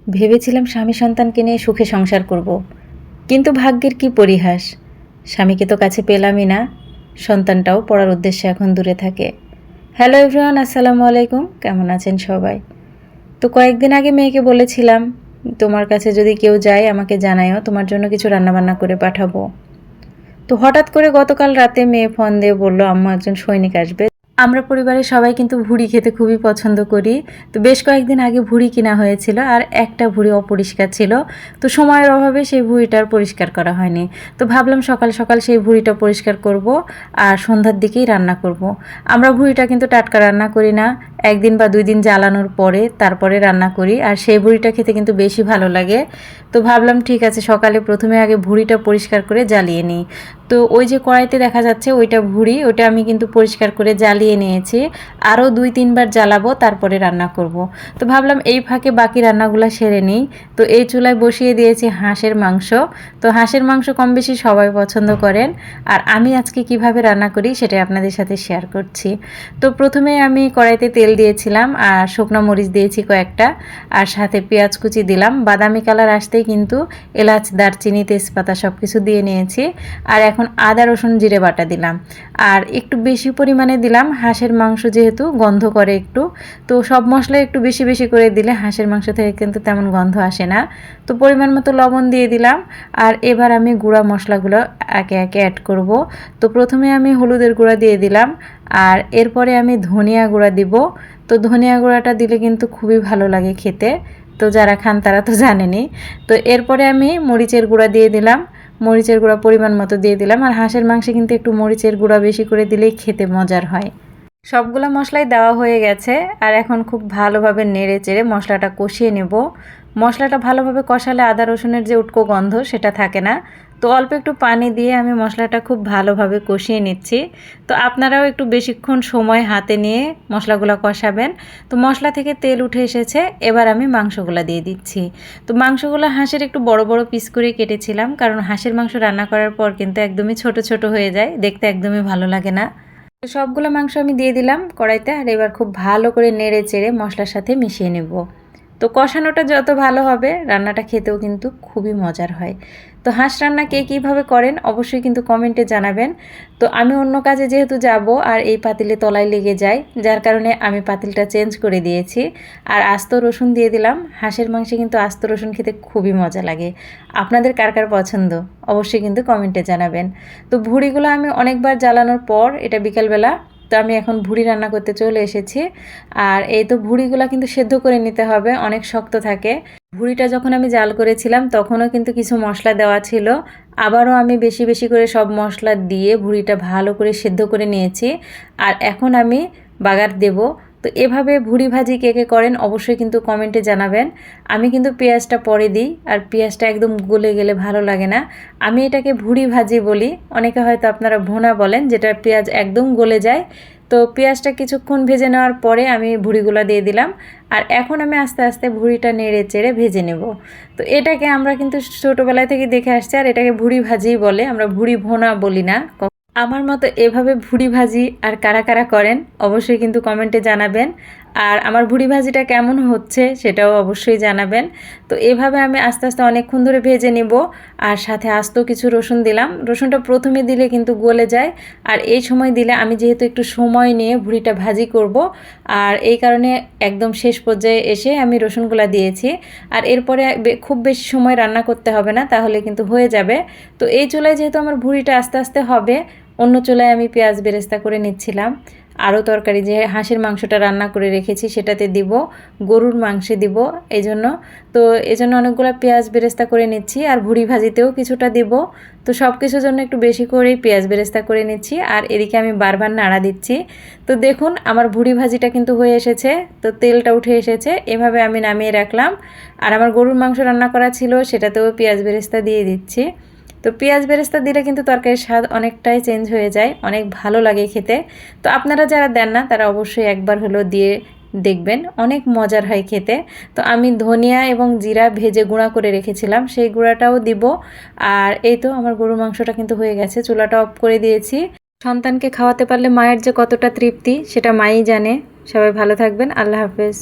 ভেবেছিলাম স্বামী সন্তানকে নিয়ে সুখে সংসার করব। কিন্তু ভাগ্যের কি পরিহাস, স্বামীকে তো কাছে পেলামই না, সন্তানটাও পড়ার উদ্দেশ্যে এখন দূরে থাকে। হ্যালো এভরিওয়ান, আসসালামু আলাইকুম। কেমন আছেন সবাই? তো কয়েকদিন আগে মেয়েকে বলেছিলাম, তোমার কাছে যদি কেউ যায় আমাকে জানাইও, তোমার জন্য কিছু রান্নাবান্না করে পাঠাবো। তো হঠাৎ করে গতকাল রাতে মেয়ে ফোন দিয়ে বলল, আম্মু একজন সৈনিক আসবে। আমরা পরিবারের সবাই কিন্তু ভুড়ি খেতে খুবই পছন্দ করি। তো বেশ কয়েকদিন আগে ভুড়ি কিনা হয়েছিল, আর একটা ভুড়ি অপরিষ্কার ছিল। তো সময়ের অভাবে সেই ভুড়িটার পরিষ্কার করা হয়নি। তো ভাবলাম সকাল সকাল সেই ভুড়িটা পরিষ্কার করব আর সন্ধ্যার দিকেই রান্না করব। আমরা ভুড়িটা কিন্তু টাটকা রান্না করি না, একদিন বা 2 দিন জ্বালানোর পরে তারপরে রান্না করি, আর সেই ভুড়িটা খেতে কিন্তু বেশি ভালো লাগে। তো ভাবলাম ঠিক আছে, সকালে প্রথমে আগে ভুড়িটা পরিষ্কার করে জ্বালিয়ে নিই। তো ওই যে কড়াইতে দেখা যাচ্ছে ওইটা ভুড়ি, ওটা আমি কিন্তু পরিষ্কার করে জ্বালিয়ে নিয়েছি। আরও 2-3 বার জ্বালাবো, তারপরে রান্না করব। তো ভাবলাম এই ফাঁকে বাকি রান্নাগুলো সেরে নিই। তো এই চুলায় বসিয়ে দিয়েছি হাঁসের মাংস। তো হাঁসের মাংস কম বেশি সবাই পছন্দ করেন, আর আমি আজকে কিভাবে রান্না করি সেটাই আপনাদের সাথে শেয়ার করছি। তো প্রথমে আমি কড়াইতে তেল দিয়েছিলাম আর শুকনো মরিচ দিয়েছি কয়েকটা, আর সাথে পেঁয়াজ কুচি দিলাম। বাদামি কালার আসতেই কিন্তু এলাচ, দারচিনি, তেজপাতা সব কিছু দিয়ে নিয়েছি। আর এখন আদা রসুন জিরে বাটা দিলাম, আর একটু বেশি পরিমাণে দিলাম, হাঁসের মাংস যেহেতু গন্ধ করে একটু। তো সব মশলা একটু বেশি বেশি করে দিলে হাঁসের মাংস থেকে কিন্তু তেমন গন্ধ আসে না। তো পরিমাণ মতো লবণ দিয়ে দিলাম, আর এবার আমি গুঁড়া মশলাগুলো একে একে অ্যাড করব। তো প্রথমে আমি হলুদের গুঁড়া দিয়ে দিলাম, আর এরপরে আমি ধনিয়া গুঁড়া দিব। তো ধনিয়া গুঁড়াটা দিলে কিন্তু খুবই ভালো লাগে খেতে, তো যারা খান তারা তো জানেনই। তো এরপরে আমি মরিচের গুঁড়া দিয়ে দিলাম, মরিচের গুঁড়া পরিমাণ মতো দিয়ে দিলাম। আর হাঁসের মাংসে কিন্তু একটু মরিচের গুঁড়া বেশি করে দিলেই খেতে মজার হয়। সবগুলো মশলাই দেওয়া হয়ে গেছে, আর এখন খুব ভালোভাবে নেড়ে চেড়ে মশলাটা কষিয়ে নেব। মশলাটা ভালোভাবে কষালে আদা রসুনের যে উটকো গন্ধ সেটা থাকে না। তো অল্প একটু পানি দিয়ে আমি মশলাটা খুব ভালোভাবে কষিয়ে নিচ্ছি। তো আপনারাও একটু বেশিক্ষণ সময় হাতে নিয়ে মশলাগুলো কষাবেন। তো মশলা থেকে তেল উঠে এসেছে, এবার আমি মাংসগুলো দিয়ে দিচ্ছি। তো মাংসগুলো হাঁসের একটু বড় বড় পিস করে কেটেছিলাম, কারণ হাঁসের মাংস রান্না করার পর কিন্তু একদমই ছোট ছোট হয়ে যায়, দেখতে একদমই ভালো লাগে না। তো সবগুলো মাংস আমি দিয়ে দিলাম কড়াইতে, আর এবার খুব ভালো করে নেড়ে চেড়ে মশলার সাথে মিশিয়ে নেব। তো কষানোটা যত ভালো হবে রান্নাটা খেতেও কিন্তু খুবই মজার হয়। তো হাঁস রান্না কে কীভাবে করেন অবশ্যই কিন্তু কমেন্টে জানাবেন। তো আমি অন্য কাজে যেহেতু যাব আর এই পাতিলে তলায় লেগে যায়, যার কারণে আমি পাতিলটা চেঞ্জ করে দিয়েছি। আর আস্ত রসুন দিয়ে দিলাম। হাঁসের মাংসে কিন্তু আস্ত রসুন খেতে খুবই মজা লাগে। আপনাদের কার কার পছন্দ অবশ্যই কিন্তু কমেন্টে জানাবেন। তো ভুড়িগুলো আমি অনেকবার জ্বালানোর পর, এটা বিকালবেলা, তো আমি এখন ভুড়ি রান্না করতে চলে এসেছি। আর এই তো ভুড়িগুলো কিন্তু সেদ্ধ করে নিতে হবে, অনেক শক্ত থাকে। ভুড়িটা যখন আমি জাল করেছিলাম তখনও কিন্তু কিছু মশলা দেওয়া ছিল, আবারও আমি বেশি বেশি করে সব মশলা দিয়ে ভুড়িটা ভালো করে সেদ্ধ করে নিয়েছি। আর এখন আমি বাগার দেব। তো এভাবে ভুড়ি ভাজি কে কে করেন অবশ্যই কিন্তু কমেন্টে জানাবেন। আমি কিন্তু পেঁয়াজটা পরে দিই, আর পেঁয়াজটা একদম গলে গেলে ভালো লাগে না। আমি এটাকে ভুড়ি ভাজি বলি, অনেকে হয়তো আপনারা ভুনা বলেন, যেটা পেঁয়াজ একদম গলে যায়। তো পেঁয়াজটা কিছুক্ষণ ভেজে নেওয়ার পরে আমি ভুড়িগুলো দিয়ে দিলাম, আর এখন আমি আস্তে আস্তে ভুড়িটা নেড়ে চেড়ে ভেজে নেব। তো এটাকে আমরা কিন্তু ছোটোবেলা থেকে দেখে আসছি, আর এটাকে ভুড়ি ভাজিই বলে, আমরা ভুড়ি ভোনা বলি না। আমার মতো এভাবে ভুড়ি ভাজি আর কারা কারা করেন অবশ্যই কিন্তু কমেন্টে জানাবেন। আর আমার ভুড়ি ভাজিটা কেমন হচ্ছে সেটাও অবশ্যই জানাবেন। তো এভাবে আমি আস্তে আস্তে অনেকক্ষণ ধরে ভেজে নেব, আর সাথে আস্ত কিছু রসুন দিলাম। রসুনটা প্রথমে দিলে কিন্তু গলে যায়, আর এই সময় দিলে আমি যেহেতু একটু সময় নিয়ে ভুড়িটা ভাজি করব, আর এই কারণে একদম শেষ পর্যায়ে এসে আমি রসুনগুলা দিয়েছি। আর এরপরে খুব বেশি সময় রান্না করতে হবে না, তাহলে কিন্তু হয়ে যাবে। তো এই চুলায় যেহেতু আমার ভুড়িটা আস্তে আস্তে হবে, অন্য চুলায় আমি পেঁয়াজ বেরেস্তা করে নিচ্ছিলাম। আরও তরকারি যে হাঁসের মাংসটা রান্না করে রেখেছি সেটাতে দিব, গরুর মাংসে দিব এই জন্য অনেকগুলো পেঁয়াজ বেরেস্তা করে নিচ্ছি, আর ভুড়ি ভাজিতেও কিছুটা দিব। তো সব কিছুর জন্য একটু বেশি করেই পেঁয়াজ বেরেস্তা করে নিচ্ছি, আর এদিকে আমি বারবার নাড়া দিচ্ছি। তো দেখুন আমার ভুড়ি ভাজিটা কিন্তু হয়ে এসেছে, তো তেলটা উঠে এসেছে, এভাবে আমি নামিয়ে রাখলাম। আর আমার গরুর মাংস রান্না করা ছিল সেটাতেও পেঁয়াজ বেরেস্তা দিয়ে দিচ্ছি। তো পেঁয়াজ বেরেস্তা দিলে কিন্তু তরকারির স্বাদ অনেকটাই চেঞ্জ হয়ে যায়, অনেক ভালো লাগে খেতে। তো আপনারা যারা দেন না তারা অবশ্যই একবার হলো দিয়ে দেখবেন, অনেক মজার হয় খেতে। তো আমি ধনিয়া এবং জিরা ভেজে গুঁড়া করে রেখেছিলাম, সেই গুঁড়াটাও দিব। আর এই তো আমার গরুর মাংসটা কিন্তু হয়ে গেছে, চুলাটা অফ করে দিয়েছি। সন্তানকে খাওয়াতে পারলে মায়ের যে কতটা তৃপ্তি সেটা মাই জানে। সবাই ভালো থাকবেন, আল্লাহ হাফেজ।